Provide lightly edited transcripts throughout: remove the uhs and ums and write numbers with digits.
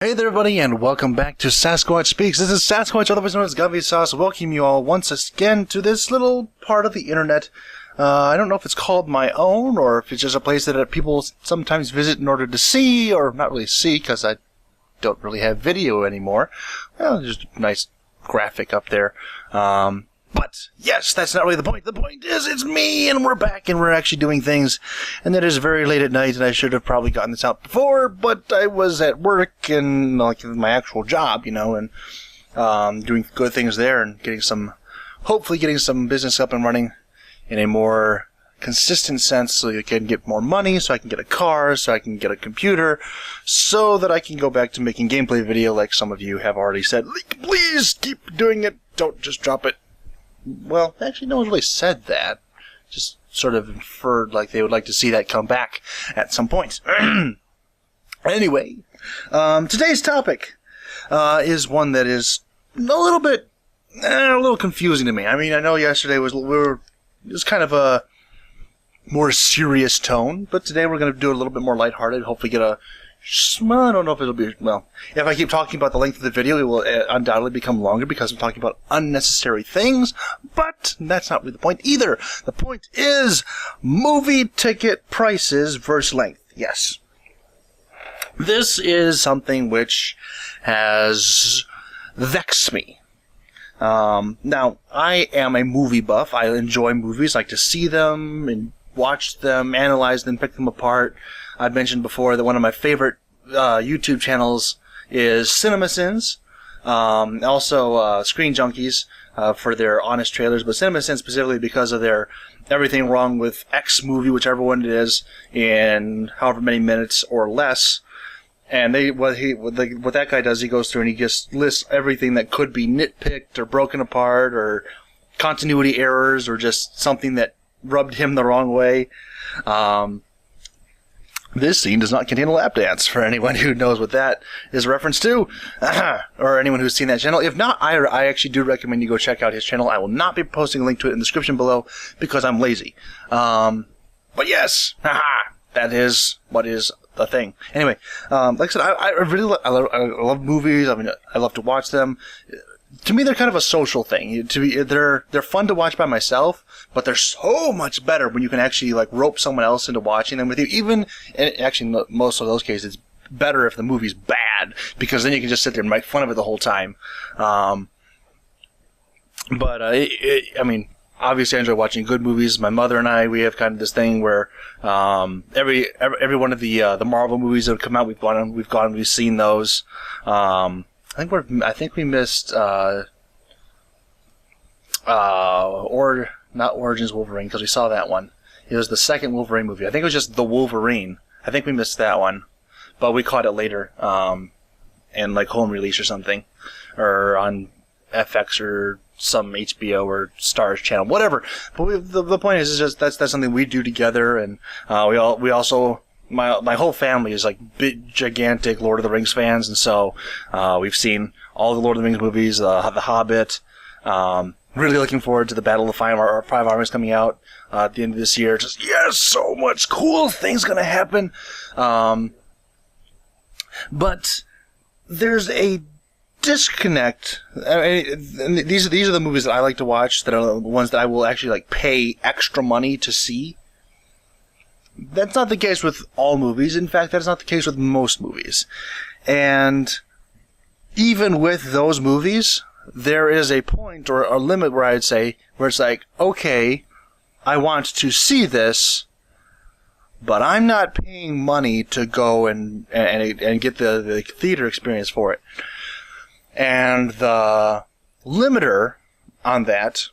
Hey there, everybody, and welcome back to Sasquatch Speaks. This is Sasquatch, otherwise known as Gavisas, welcoming you all once again to this little part of the internet. I don't know if it's called my own, or if it's just a place that people sometimes visit in order to see, or not really see, because I don't really have video anymore. Well, just a nice graphic up there. But, yes, that's not really the point. The point is, it's me, and we're back, and we're actually doing things. And it is very late at night, and I should have probably gotten this out before, but I was at work, and, like, my actual job, you know, and doing good things there, and hopefully getting some business up and running in a more consistent sense, so you can get more money, so I can get a car, so I can get a computer, so that I can go back to making gameplay video like some of you have already said. Lieke, please keep doing it. Don't just drop it. Well, actually, no one's really said that. Just sort of inferred like they would like to see that come back at some point. Anyway, today's topic is one that is a little confusing to me. I mean, I know yesterday it was kind of a more serious tone, but today we're going to do it a little bit more lighthearted. Hopefully, get a. Well, I don't know if it'll be, if I keep talking about the length of the video, it will undoubtedly become longer because I'm talking about unnecessary things, but that's not really the point either. The point is movie ticket prices versus length. Yes. This is something which has vexed me. Now, I am a movie buff. I enjoy movies, like to see them and watch them, analyze them, pick them apart. I've mentioned before that one of my favorite YouTube channels is CinemaSins. Also, Screen Junkies for their honest trailers, but CinemaSins specifically because of their everything wrong with X movie, whichever one it is, in however many minutes or less. And what that guy does, he goes through and he just lists everything that could be nitpicked or broken apart or continuity errors or just something that rubbed him the wrong way. This scene does not contain a lap dance, for anyone who knows what that is a reference to, or anyone who's seen that channel. If not, I actually do recommend you go check out his channel. I will not be posting a link to it in the description below because I'm lazy. But yes, that is what is the thing. Anyway, like I said, I love movies. I mean, I love to watch them. To me, they're kind of a social thing. They're fun to watch by myself, but they're so much better when you can actually like rope someone else into watching them with you. And actually, most of those cases, it's better if the movie's bad because then you can just sit there and make fun of it the whole time. I mean, obviously, I enjoy watching good movies. My mother and I, we have kind of this thing where every one of the Marvel movies that have come out, we've seen those. I think we missed not Origins Wolverine because we saw that one. It was the second Wolverine movie. I think it was just The Wolverine. I think we missed that one, but we caught it later, in like home release or something, or on FX or some HBO or Starz channel, whatever. But the point is just that's something we do together, and we also. My whole family is like big, gigantic Lord of the Rings fans, and so we've seen all the Lord of the Rings movies, The Hobbit. Really looking forward to the Battle of the Five Armies coming out at the end of this year. Just yes, so much cool things gonna happen. But there's a disconnect. I mean, these are the movies that I like to watch. That are the ones that I will actually like pay extra money to see. That's not the case with all movies. In fact, that's not the case with most movies. And even with those movies, there is a point or a limit where I'd say, where it's like, okay, I want to see this, but I'm not paying money to go and get the theater experience for it. And the limiter on that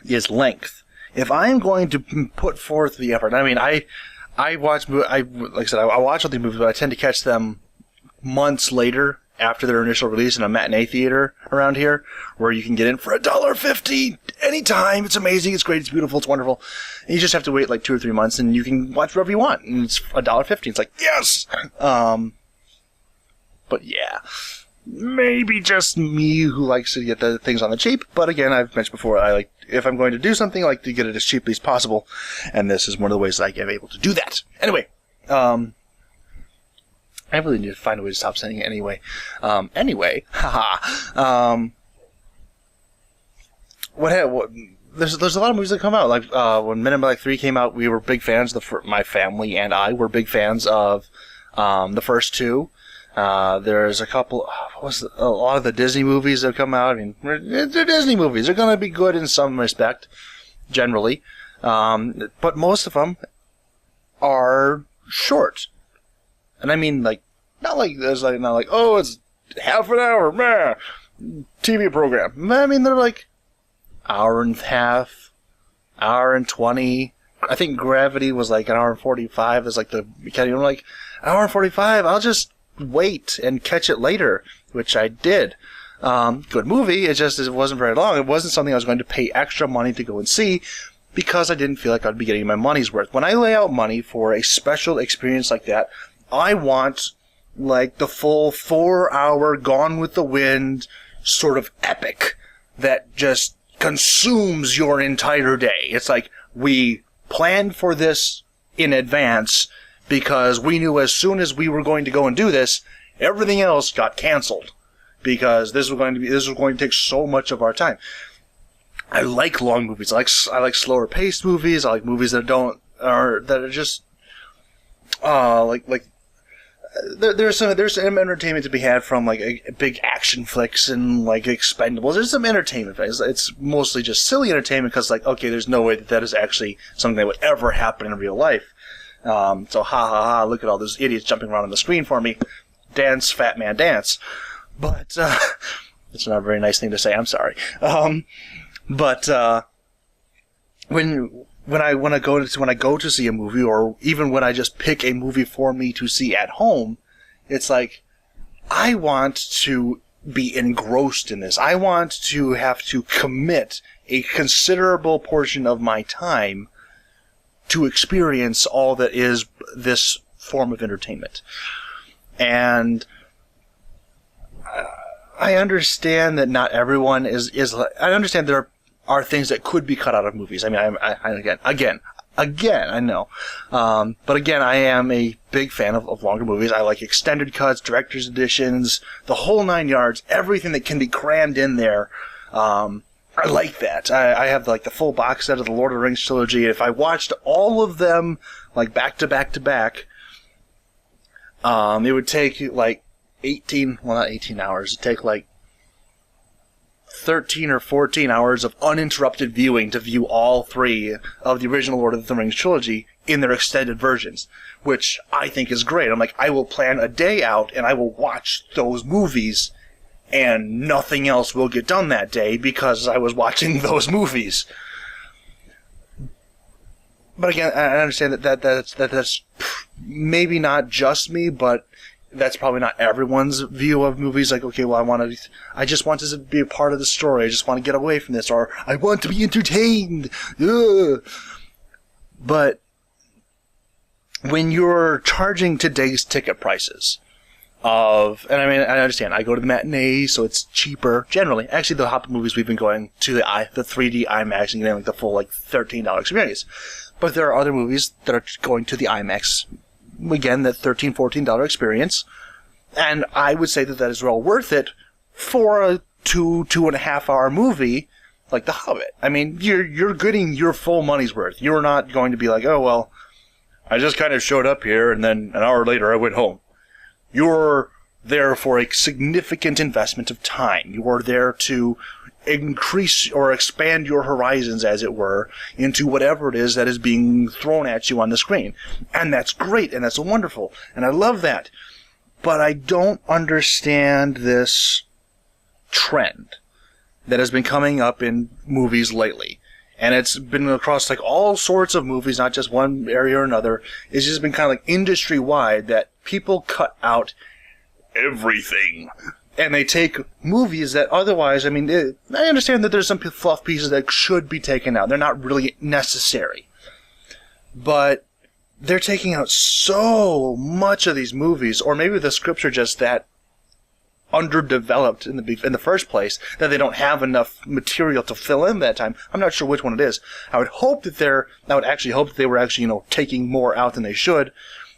is length. If I'm going to put forth the effort, I mean, I watch all these movies, but I tend to catch them months later after their initial release in a matinee theater around here, where you can get in for $1.50 anytime. It's amazing, it's great, it's beautiful, it's wonderful. And you just have to wait like 2 or 3 months, and you can watch whatever you want, and it's $1.50. It's like yes. But yeah. Maybe just me who likes to get the things on the cheap, but again, I've mentioned before, if I'm going to do something, I like to get it as cheaply as possible, and this is one of the ways that I am able to do that. Anyway, I really need to find a way to stop saying it anyway. Anyway, haha. There's a lot of movies that come out. Like when Men in Black 3 came out, we were big fans. My family and I were big fans of the first two. There's a couple. A lot of the Disney movies that come out. I mean, they're Disney movies. They're gonna be good in some respect, generally, but most of them are short. And I mean, like, not like oh, it's half an hour, meh, TV program. I mean, they're like hour and a half, hour and 20. I think Gravity was like an hour and 45. It's like like hour and 45. I'll just wait and catch it later, which I did. Good movie. It wasn't very long. It wasn't something I was going to pay extra money to go and see, because I didn't feel like I'd be getting my money's worth. When I lay out money for a special experience like that, I want like the full 4-hour Gone with the Wind sort of epic that just consumes your entire day. It's like we planned for this in advance because we knew as soon as we were going to go and do this, everything else got canceled because this was going to take so much of our time. I like long movies. I like slower paced movies. I like movies that are just there's some entertainment to be had from like a big action flicks and like Expendables. There's some entertainment. It's mostly just silly entertainment because like, okay, there's no way that is actually something that would ever happen in real life. So ha ha ha! Look at all those idiots jumping around on the screen for me. Dance, fat man, dance. But it's not a very nice thing to say. I'm sorry. But when I go to see a movie, or even when I just pick a movie for me to see at home, it's like I want to be engrossed in this. I want to have to commit a considerable portion of my time to experience all that is this form of entertainment. And I understand that not everyone is. I understand there are things that could be cut out of movies. I mean, again, I know. But again, I am a big fan of longer movies. I like extended cuts, director's editions, the whole 9 yards, everything that can be crammed in there. I like that. I have like the full box set of the Lord of the Rings trilogy. If I watched all of them like back to back to back, it would take like 18, well not 18 hours, it'd take like 13 or 14 hours of uninterrupted viewing to view all 3 of the original Lord of the Rings trilogy in their extended versions, which I think is great. I'm like, I will plan a day out and I will watch those movies and nothing else will get done that day because I was watching those movies. But again, I understand that's maybe not just me, but that's probably not everyone's view of movies. Like, okay, well, I just want this to be a part of the story. I just want to get away from this, or I want to be entertained. Ugh. But when you're charging today's ticket prices and I mean, I understand, I go to the matinee, so it's cheaper generally. Actually, the Hobbit movies we've been going to the 3D IMAX and getting like the full like $13 experience. But there are other movies that are going to the IMAX. Again, that $13, $14 experience, and I would say that is well worth it for a 2.5 hour movie like The Hobbit. I mean, you're getting your full money's worth. You're not going to be like, oh well, I just kind of showed up here and then an hour later I went home. You're there for a significant investment of time. You are there to increase or expand your horizons, as it were, into whatever it is that is being thrown at you on the screen. And that's great, and that's wonderful, and I love that. But I don't understand this trend that has been coming up in movies lately. And it's been across like all sorts of movies, not just one area or another. It's just been kind of like industry-wide that people cut out everything. And they take movies that otherwise, I mean, I understand that there's some fluff pieces that should be taken out. They're not really necessary. But they're taking out so much of these movies, or maybe the scripts are just that underdeveloped in the first place that they don't have enough material to fill in that time. I'm not sure which one it is. I would actually hope that they were actually, taking more out than they should,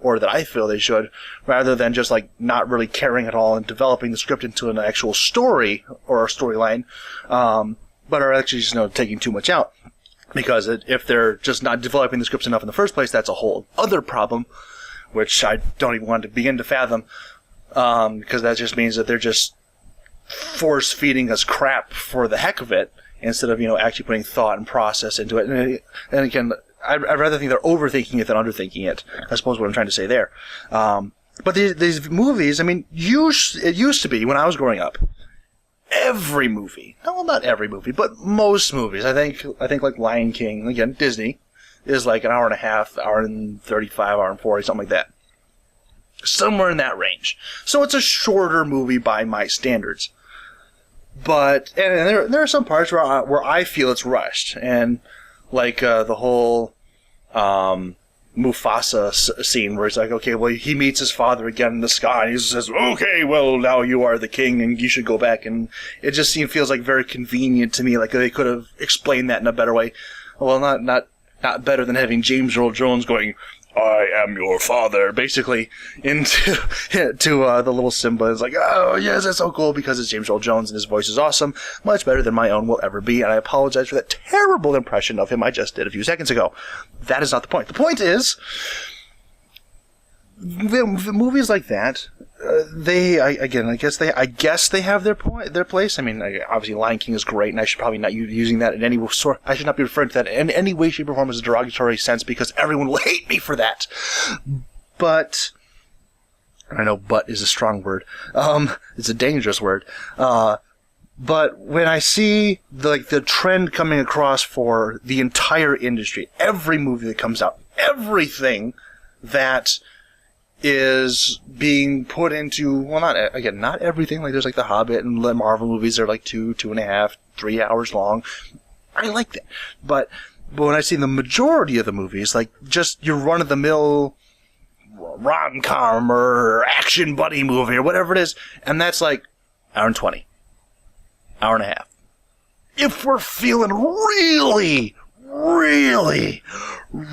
or that I feel they should, rather than just like not really caring at all and developing the script into an actual story or a storyline, but are actually just taking too much out. Because if they're just not developing the scripts enough in the first place, that's a whole other problem, which I don't even want to begin to fathom, because that just means that they're just force-feeding us crap for the heck of it, instead of, actually putting thought and process into it. And again, I'd rather think they're overthinking it than underthinking it, I suppose what I'm trying to say there. But these movies, I mean, it used to be, when I was growing up, every movie, well, not every movie, but most movies, I think like Lion King, again, Disney, is like an hour and a half, hour and 35, hour and 40, something like that. Somewhere in that range. So it's a shorter movie by my standards. But, and there are some parts where I feel it's rushed. And, like, the whole, Mufasa scene where it's like, okay, well, he meets his father again in the sky, and he says, okay, well, now you are the king, and you should go back. And it just feels like very convenient to me, like they could have explained that in a better way. Well, not better than having James Earl Jones going, I am your father, basically, into the little Simba. It's like, oh, yes, that's so cool, because it's James Earl Jones, and his voice is awesome, much better than my own will ever be, and I apologize for that terrible impression of him I just did a few seconds ago. That is not the point. The point is, the movies like that, I guess they have their place. I mean, obviously Lion King is great, and I should probably not be using that in any sort. I should not be referring to that in any way, shape, or form as a derogatory sense, because everyone will hate me for that. But I know "but" is a strong word. It's a dangerous word. But when I see the trend coming across for the entire industry, every movie that comes out, everything that is being put into, well, not everything, like there's like The Hobbit and the Marvel movies, they're like 2.5, 3 hours long. I like that. But when I see the majority of the movies, like just your run-of-the-mill rom-com or action buddy movie or whatever it is, and that's like hour and 20. Hour and a half. If we're feeling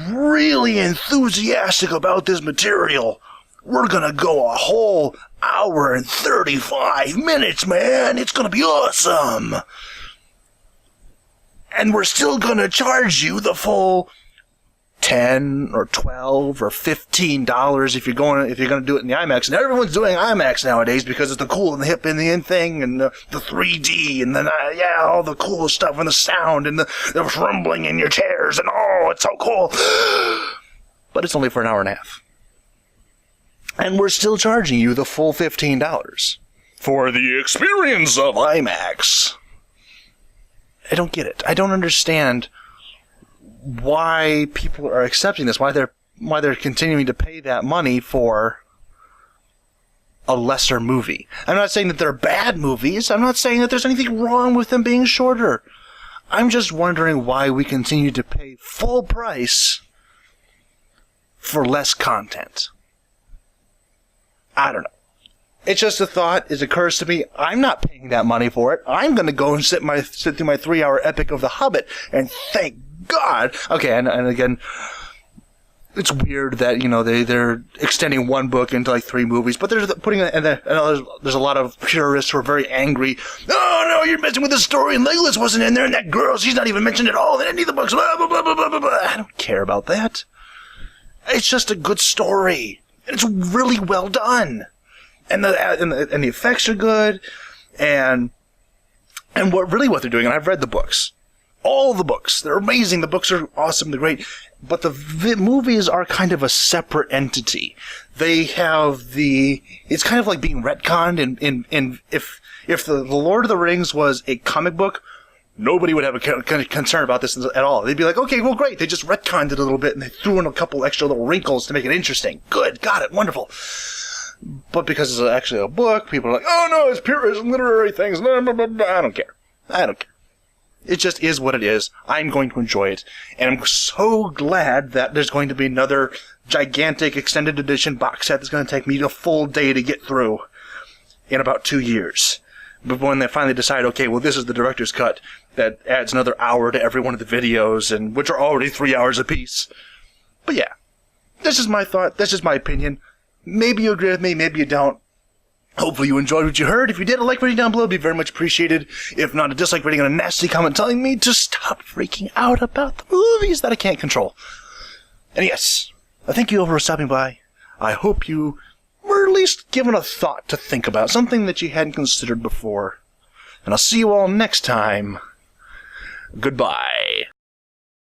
really enthusiastic about this material, we're gonna go a whole hour and 35 minutes, man. It's gonna be awesome. And we're still gonna charge you the full $10 or $12 or $15 if you're gonna do it in the IMAX. And everyone's doing IMAX nowadays because it's the cool and the hip and the in thing, and the 3D, and then all the cool stuff, and the sound, and the rumbling in your chairs, and oh, it's so cool. But it's only for an hour and a half. And we're still charging you the full $15 for the experience of IMAX. I don't get it. I don't understand why people are accepting this, why they're continuing to pay that money for a lesser movie. I'm not saying that they're bad movies. I'm not saying that there's anything wrong with them being shorter. I'm just wondering why we continue to pay full price for less content. I don't know. It's just a thought. It occurs to me, I'm not paying that money for it. I'm going to go and sit through my 3-hour epic of The Hobbit, and thank God. Okay, and again, it's weird that, they're extending one book into like 3 movies, but there's a lot of purists who are very angry. Oh no, you're messing with the story, and Legolas wasn't in there, and that girl, she's not even mentioned at all in any of the books. Blah, blah, blah, blah, blah, blah. I don't care about that. It's just a good story. And it's really well done. And the effects are good, and what they're doing, and I've read the books. All the books. They're amazing. The books are awesome. They're great. But the movies are kind of a separate entity. They have it's kind of like being retconned, and if the Lord of the Rings was a comic book, nobody would have a concern about this at all. They'd be like, okay, well, great. They just retconned it a little bit, and they threw in a couple extra little wrinkles to make it interesting. Good. Got it. Wonderful. But because it's actually a book, people are like, oh, no, it's pure literary things. Blah, blah, blah, blah. I don't care. It just is what it is. I'm going to enjoy it. And I'm so glad that there's going to be another gigantic extended edition box set that's going to take me a full day to get through in about 2 years. But when they finally decide, okay, well, this is the director's cut that adds another hour to every one of the videos, and which are already 3 hours apiece. But yeah, That's just my thought. That's just my opinion. Maybe you agree with me, maybe you don't. Hopefully you enjoyed what you heard. If you did, a like rating down below would be very much appreciated. If not, a dislike rating and a nasty comment telling me to stop freaking out about the movies that I can't control. And yes, I thank you all for stopping by. I hope you were at least given a thought to think about, something that you hadn't considered before. And I'll see you all next time. Goodbye.